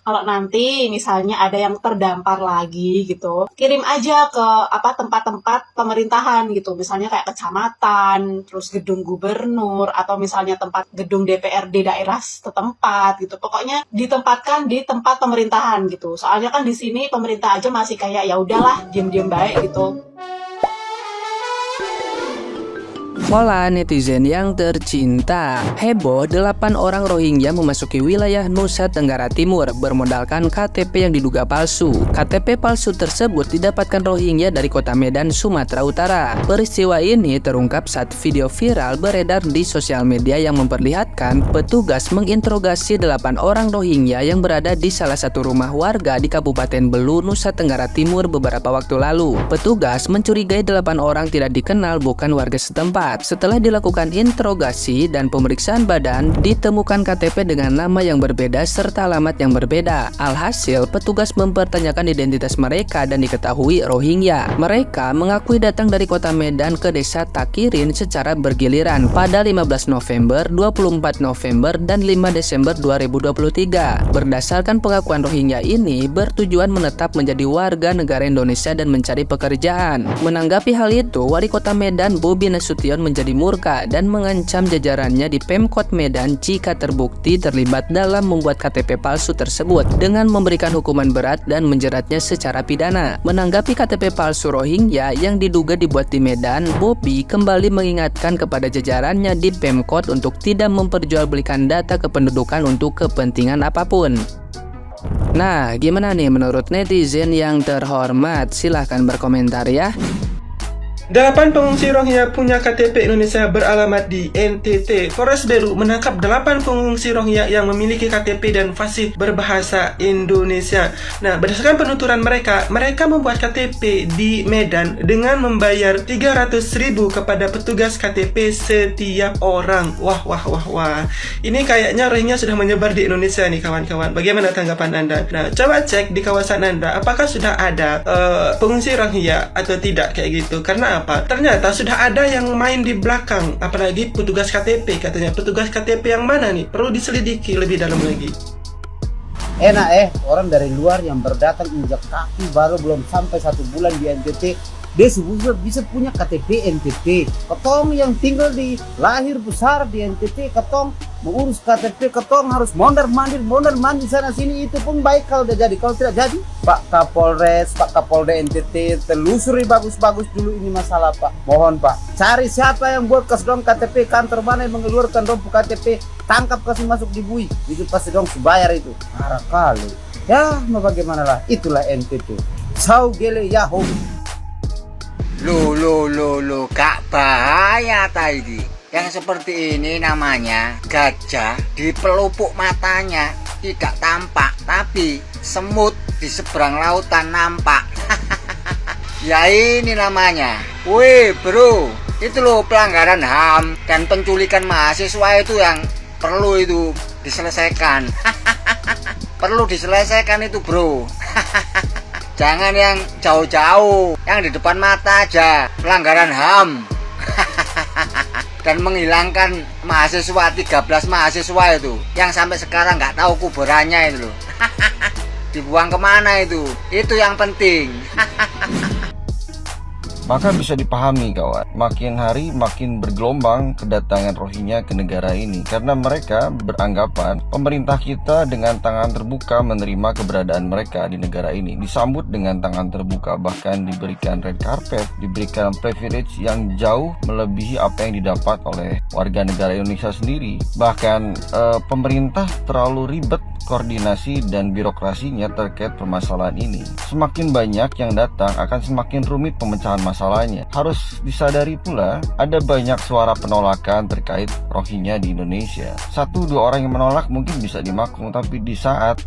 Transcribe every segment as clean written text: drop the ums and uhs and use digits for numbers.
Kalau nanti misalnya ada yang terdampar lagi gitu, kirim aja ke tempat-tempat pemerintahan gitu. Misalnya kayak kecamatan, terus gedung gubernur, atau misalnya tempat gedung DPRD daerah setempat gitu. Pokoknya ditempatkan di tempat pemerintahan gitu. Soalnya kan di sini pemerintah aja masih kayak ya udahlah, diam-diam baik gitu. Pola netizen yang tercinta. Heboh 8 orang Rohingya memasuki wilayah Nusa Tenggara Timur bermodalkan KTP yang diduga palsu. KTP palsu tersebut didapatkan Rohingya dari kota Medan, Sumatera Utara. Peristiwa ini terungkap saat video viral beredar di sosial media yang memperlihatkan petugas menginterogasi 8 orang Rohingya yang berada di salah satu rumah warga di Kabupaten Belu, Nusa Tenggara Timur beberapa waktu lalu. Petugas mencurigai 8 orang tidak dikenal bukan warga setempat. Setelah dilakukan interogasi dan pemeriksaan badan, ditemukan KTP dengan nama yang berbeda serta alamat yang berbeda. Alhasil, petugas mempertanyakan identitas mereka dan diketahui Rohingya. Mereka mengakui datang dari kota Medan ke desa Takirin secara bergiliran pada 15 November, 24 November, dan 5 Desember 2023. Berdasarkan pengakuan Rohingya ini, bertujuan menetap menjadi warga negara Indonesia dan mencari pekerjaan. Menanggapi hal itu, Wali Kota Medan Bobi Nasution menjadi murka dan mengancam jajarannya di Pemkot Medan jika terbukti terlibat dalam membuat KTP palsu tersebut dengan memberikan hukuman berat dan menjeratnya secara pidana. Menanggapi KTP palsu Rohingya yang diduga dibuat di Medan, Bobi kembali mengingatkan kepada jajarannya di Pemkot untuk tidak memperjualbelikan data kependudukan untuk kepentingan apapun. Nah, gimana nih menurut netizen yang terhormat? Silahkan berkomentar ya. 8 pengungsi Rohingya punya KTP Indonesia beralamat di NTT. Polres Belu menangkap 8 pengungsi Rohingya yang memiliki KTP dan fasih berbahasa Indonesia. Nah, berdasarkan penuturan mereka membuat KTP di Medan dengan membayar 300.000 kepada petugas KTP setiap orang. Wah. Ini kayaknya Rohingya sudah menyebar di Indonesia nih kawan-kawan. Bagaimana tanggapan Anda? Nah, coba cek di kawasan Anda, apakah sudah ada pengungsi Rohingya atau tidak kayak gitu. Karena apa? Ternyata sudah ada yang main di belakang, apalagi petugas KTP. Katanya petugas KTP yang mana nih? Perlu diselidiki lebih dalam lagi. Enak orang dari luar yang berdatang injak kaki baru belum sampai 1 bulan di NTT, dia bisa punya KTP NTT. Ketong yang tinggal di lahir besar di NTT, ketong mengurus KTP, ketong harus mondar mandir sana sini. Itu pun baik kalau udah jadi. Kalau tidak jadi, Pak Kapolres, Pak Kapolda NTT telusuri bagus-bagus dulu ini masalah, Pak. Mohon Pak, cari siapa yang buat kasih KTP, kantor mana yang mengeluarkan KTP, tangkap kasih masuk di bui. Itu pasti dong bayar itu. Marah kali. Ya, mau bagaimana lah, itulah NTT. Sau gele yahoo. Loh, Kak, bahaya tadi. Yang seperti ini namanya gajah di pelupuk matanya tidak tampak, tapi semut di seberang lautan nampak. Ya ini namanya. Wih bro, itu loh pelanggaran HAM dan penculikan mahasiswa itu yang perlu itu diselesaikan. Perlu diselesaikan itu bro. Jangan yang jauh-jauh, yang di depan mata aja. Pelanggaran HAM. Dan menghilangkan mahasiswa, 13 mahasiswa itu yang sampai sekarang nggak tahu kuburannya itu loh. Dibuang kemana itu yang penting. Maka bisa dipahami kawan, makin hari makin bergelombang kedatangan Rohingya ke negara ini karena mereka beranggapan pemerintah kita dengan tangan terbuka menerima keberadaan mereka di negara ini, disambut dengan tangan terbuka, bahkan diberikan red carpet, diberikan privilege yang jauh melebihi apa yang didapat oleh warga negara Indonesia sendiri. Bahkan pemerintah terlalu ribet koordinasi dan birokrasinya terkait permasalahan ini. Semakin banyak yang datang akan semakin rumit pemecahan masalahnya. Harus disadari pula ada banyak suara penolakan terkait Rohingya di Indonesia. 1-2 orang yang menolak mungkin bisa dimaklum, tapi di saat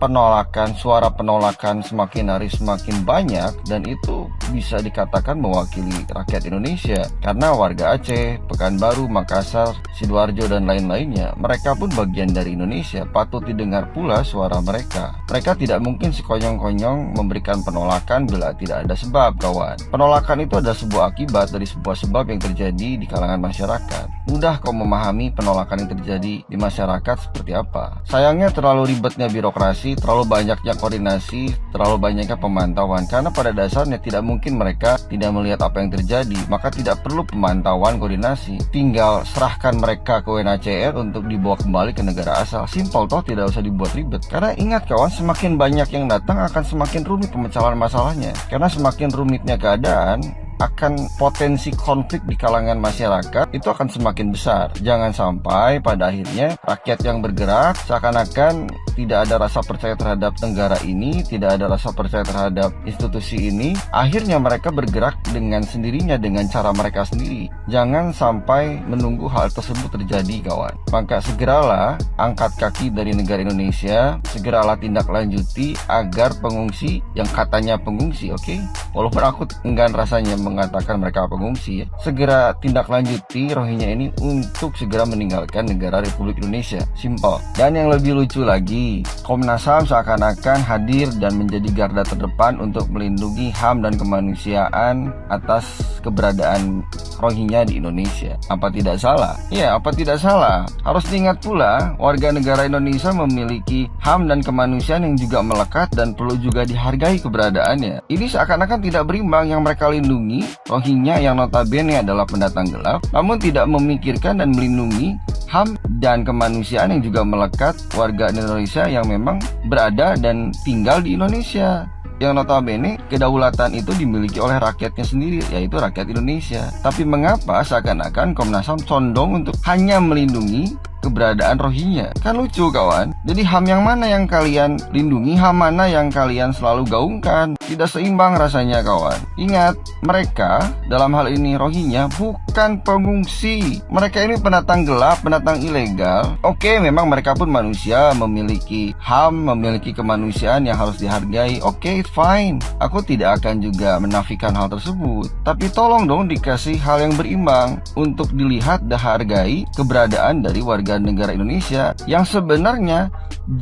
suara penolakan semakin hari semakin banyak dan itu bisa dikatakan mewakili rakyat Indonesia. Karena warga Aceh, Pekanbaru, Makassar, Sidoarjo, dan lain-lainnya, mereka pun bagian dari Indonesia. Patut didengar pula suara mereka. Mereka tidak mungkin sekonyong-konyong memberikan penolakan bila tidak ada sebab, kawan. Penolakan itu adalah sebuah akibat dari sebuah sebab yang terjadi di kalangan masyarakat. Mudah kau memahami penolakan yang terjadi di masyarakat seperti apa. Sayangnya terlalu ribetnya birokrasi, terlalu banyaknya koordinasi, terlalu banyaknya pemantauan. Karena pada dasarnya tidak mungkin mereka tidak melihat apa yang terjadi, maka tidak perlu pemantauan koordinasi. Tinggal serahkan mereka ke UNHCR untuk dibawa kembali ke negara asal. Simpel toh, tidak usah dibuat ribet. Karena ingat kawan, semakin banyak yang datang akan semakin rumit pemecahan masalahnya. Karena semakin rumitnya keadaan, akan potensi konflik di kalangan masyarakat itu akan semakin besar. Jangan sampai pada akhirnya rakyat yang bergerak seakan-akan tidak ada rasa percaya terhadap negara ini, tidak ada rasa percaya terhadap institusi ini. Akhirnya mereka bergerak dengan sendirinya, dengan cara mereka sendiri. Jangan sampai menunggu hal tersebut terjadi, kawan. Maka segeralah angkat kaki dari negara Indonesia, segeralah tindak lanjuti agar pengungsi yang katanya pengungsi, oke? Walaupun aku enggan rasanya mengatakan mereka pengungsi, segera tindak lanjuti Rohingya ini untuk segera meninggalkan negara Republik Indonesia. Simple. Dan yang lebih lucu lagi, Komnas HAM seakan-akan hadir dan menjadi garda terdepan untuk melindungi HAM dan kemanusiaan atas keberadaan Rohingya di Indonesia. Apa tidak salah? Ya, apa tidak salah. Harus diingat pula, warga negara Indonesia memiliki HAM dan kemanusiaan yang juga melekat dan perlu juga dihargai keberadaannya. Ini seakan-akan tidak berimbang. Yang mereka lindungi Rohingya yang notabene adalah pendatang gelap, namun tidak memikirkan dan melindungi HAM dan kemanusiaan yang juga melekat warga Indonesia yang memang berada dan tinggal di Indonesia, yang notabene kedaulatan itu dimiliki oleh rakyatnya sendiri, yaitu rakyat Indonesia. Tapi mengapa seakan-akan Komnas HAM condong untuk hanya melindungi keberadaan Rohingya? Kan lucu, kawan. Jadi HAM yang mana yang kalian lindungi, HAM mana yang kalian selalu gaungkan? Tidak seimbang rasanya, kawan. Ingat, mereka dalam hal ini Rohingya bukan pengungsi. Mereka ini pendatang gelap, pendatang ilegal. Oke, memang mereka pun manusia, memiliki HAM, memiliki kemanusiaan yang harus dihargai. Oke, fine. Aku tidak akan juga menafikan hal tersebut. Tapi tolong dong dikasih hal yang berimbang untuk dilihat dan hargai keberadaan dari warga negara Indonesia yang sebenarnya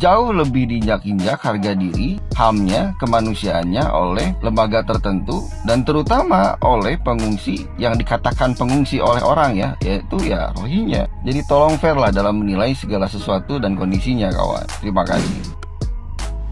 jauh lebih diinjak-injak harga diri, HAM-nya, kemanusiaannya oleh lembaga tertentu dan terutama oleh pengungsi yang dikatakan pengungsi oleh orang ya, yaitu ya Rohingya. Jadi tolong fair lah dalam menilai segala sesuatu dan kondisinya, kawan. Terima kasih.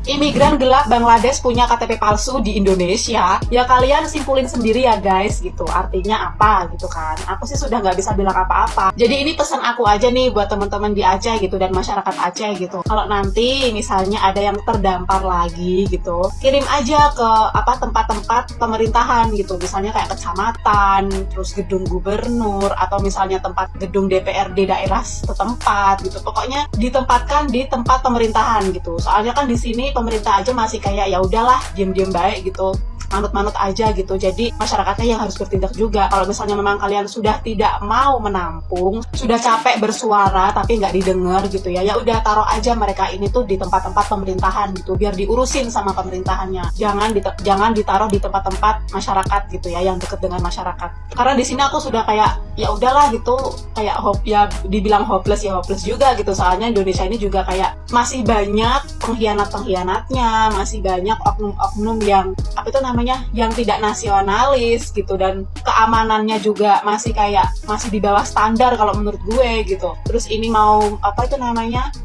Imigran gelap Bangladesh punya KTP palsu di Indonesia, ya kalian simpulin sendiri ya guys gitu, artinya apa gitu kan. Aku sih sudah nggak bisa bilang apa-apa. Jadi ini pesan aku aja nih buat teman-teman di Aceh gitu dan masyarakat Aceh gitu. Kalau nanti misalnya ada yang terdampar lagi gitu, kirim aja ke tempat-tempat pemerintahan gitu, misalnya kayak kecamatan, terus gedung gubernur atau misalnya tempat gedung DPRD daerah setempat gitu. Pokoknya ditempatkan di tempat pemerintahan gitu. Soalnya kan di sini pemerintah aja masih kayak ya udahlah diem-diem baik gitu, manut-manut aja gitu. Jadi masyarakatnya yang harus bertindak juga. Kalau misalnya memang kalian sudah tidak mau menampung, sudah capek bersuara tapi nggak didengar gitu ya, ya udah taruh aja mereka ini tuh di tempat-tempat pemerintahan gitu, biar diurusin sama pemerintahannya. Jangan ditaruh di tempat-tempat masyarakat gitu ya, yang deket dengan masyarakat. Karena di sini aku sudah kayak ya udahlah gitu, kayak ya dibilang hopeless ya hopeless juga gitu. Soalnya Indonesia ini juga kayak masih banyak pengkhianat-pengkhianatnya, masih banyak oknum-oknum yang yang tidak nasionalis gitu, dan keamanannya juga masih di bawah standar kalau menurut gue gitu. Terus ini mau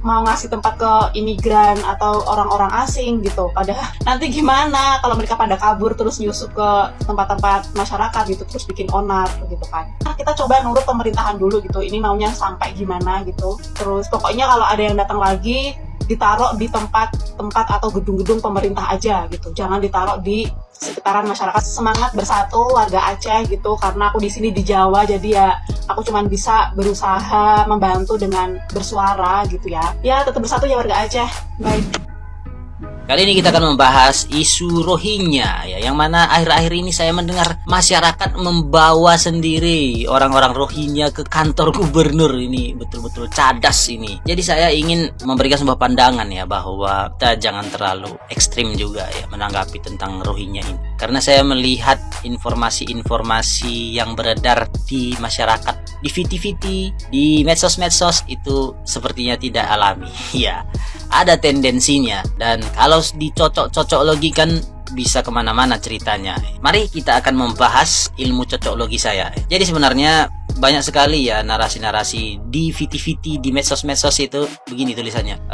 ngasih tempat ke imigran atau orang-orang asing gitu. Padahal nanti gimana kalau mereka pada kabur terus nyusup ke tempat-tempat masyarakat gitu, terus bikin onar gitu kan. Nah, kita coba nurut pemerintahan dulu gitu, ini maunya sampai gimana gitu. Terus pokoknya kalau ada yang datang lagi, ditaruh di tempat atau gedung-gedung pemerintah aja gitu, jangan ditaruh di sekitaran masyarakat. Semangat bersatu warga Aceh gitu, karena aku di sini di Jawa, jadi ya aku cuma bisa berusaha membantu dengan bersuara gitu ya. Ya tetap bersatu ya warga Aceh. Bye. Kali ini kita akan membahas isu Rohingya ya, yang mana akhir-akhir ini saya mendengar masyarakat membawa sendiri orang-orang Rohingya ke kantor gubernur. Ini betul-betul cadas ini. Jadi saya ingin memberikan sebuah pandangan ya, bahwa kita jangan terlalu ekstrim juga ya menanggapi tentang Rohingya ini. Karena saya melihat informasi-informasi yang beredar di masyarakat, di VT-VT, di medsos-medsos itu sepertinya tidak alami. Ya, ada tendensinya, dan kalau dicocok-cocok logi kan bisa kemana-mana ceritanya. Mari kita akan membahas ilmu cocok logi saya. Jadi sebenarnya banyak sekali ya narasi-narasi di VT-VT, di medsos-medsos itu begini tulisannya.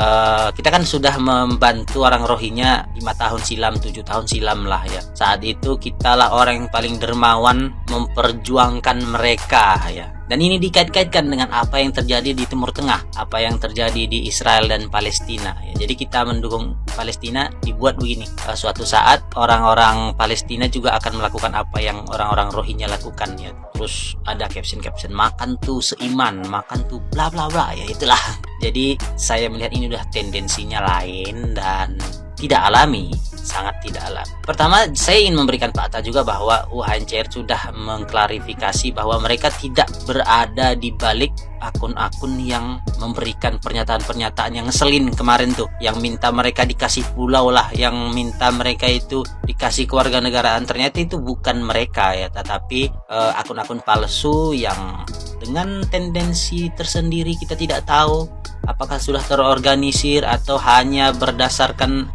Kita kan sudah membantu orang Rohingya 5 tahun silam, 7 tahun silam lah ya. Saat itu kitalah orang yang paling dermawan memperjuangkan mereka ya. Dan ini dikait-kaitkan dengan apa yang terjadi di Timur Tengah, apa yang terjadi di Israel dan Palestina. Ya, jadi kita mendukung Palestina dibuat begini. Suatu saat orang-orang Palestina juga akan melakukan apa yang orang-orang Rohingya lakukan ya. Terus ada caption-caption, makan tuh seiman, makan tuh bla bla bla ya, itulah. Jadi saya melihat ini udah tendensinya lain dan tidak alami, sangat tidak alami. Pertama, saya ingin memberikan fakta juga bahwa UNHCR sudah mengklarifikasi bahwa mereka tidak berada di balik akun-akun yang memberikan pernyataan-pernyataan yang ngeselin kemarin tuh, yang minta mereka dikasih pulau lah, yang minta mereka itu dikasih kewarganegaraan. Ternyata itu bukan mereka ya, tetapi akun-akun palsu yang dengan tendensi tersendiri. Kita tidak tahu apakah sudah terorganisir atau hanya berdasarkan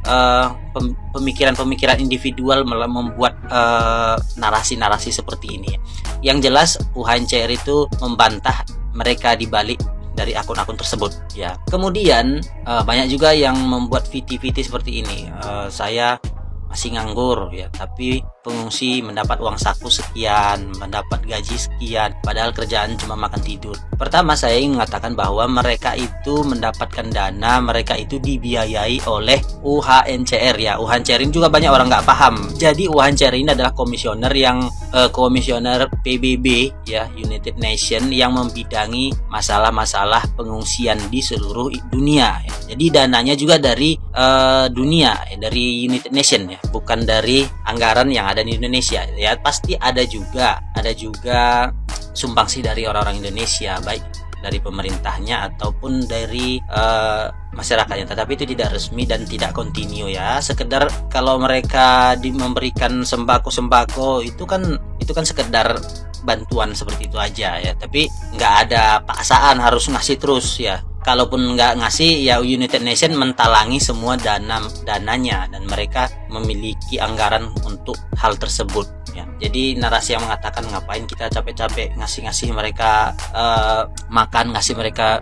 pemikiran-pemikiran individual membuat narasi-narasi seperti ini. Yang jelas UNHCR itu membantah mereka dibalik dari akun-akun tersebut ya. Kemudian banyak juga yang membuat VT-VT seperti ini. Saya masih nganggur ya, tapi pengungsi mendapat uang saku sekian, mendapat gaji sekian, padahal kerjaan cuma makan tidur. Pertama, saya ingin mengatakan bahwa mereka itu mendapatkan dana, mereka itu dibiayai oleh UNHCR ya. UNHCR ini juga banyak orang nggak paham. Jadi UNHCR ini adalah komisioner yang komisioner PBB ya, United Nation, yang membidangi masalah-masalah pengungsian di seluruh dunia ya. Jadi dananya juga dari dunia ya, dari United Nation ya, bukan dari anggaran yang ada di Indonesia ya. Pasti ada juga sumbangsih dari orang-orang Indonesia, baik dari pemerintahnya ataupun dari masyarakatnya, tetapi itu tidak resmi dan tidak kontinu ya. Sekedar kalau mereka memberikan sembako itu kan sekedar bantuan seperti itu aja ya, tapi nggak ada paksaan harus ngasih terus ya. Kalaupun nggak ngasih ya, United Nation mentalangi semua dananya dan mereka memiliki anggaran untuk hal tersebut ya. Jadi narasi yang mengatakan ngapain kita capek-capek ngasih mereka makan, ngasih mereka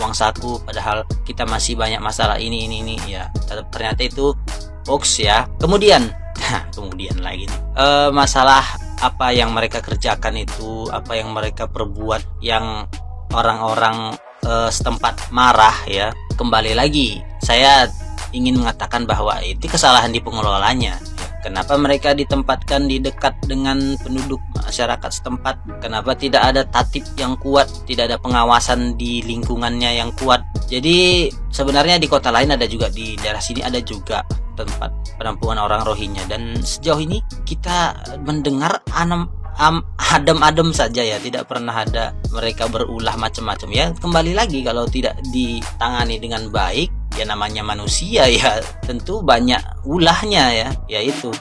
uang saku, padahal kita masih banyak masalah ini ya, ternyata itu hoax ya. Kemudian lagi nih, masalah apa yang mereka kerjakan itu, apa yang mereka perbuat yang orang-orang setempat marah ya. Kembali lagi saya ingin mengatakan bahwa itu kesalahan di pengelolanya ya. Kenapa mereka ditempatkan di dekat dengan penduduk masyarakat setempat? Kenapa tidak ada tatib yang kuat, tidak ada pengawasan di lingkungannya yang kuat? Jadi sebenarnya di kota lain ada juga, di daerah sini ada juga tempat penampungan orang Rohingya, dan sejauh ini kita mendengar adem-adem saja ya, tidak pernah ada mereka berulah macam-macam ya. Kembali lagi, kalau tidak ditangani dengan baik ya, namanya manusia ya, tentu banyak ulahnya ya itu.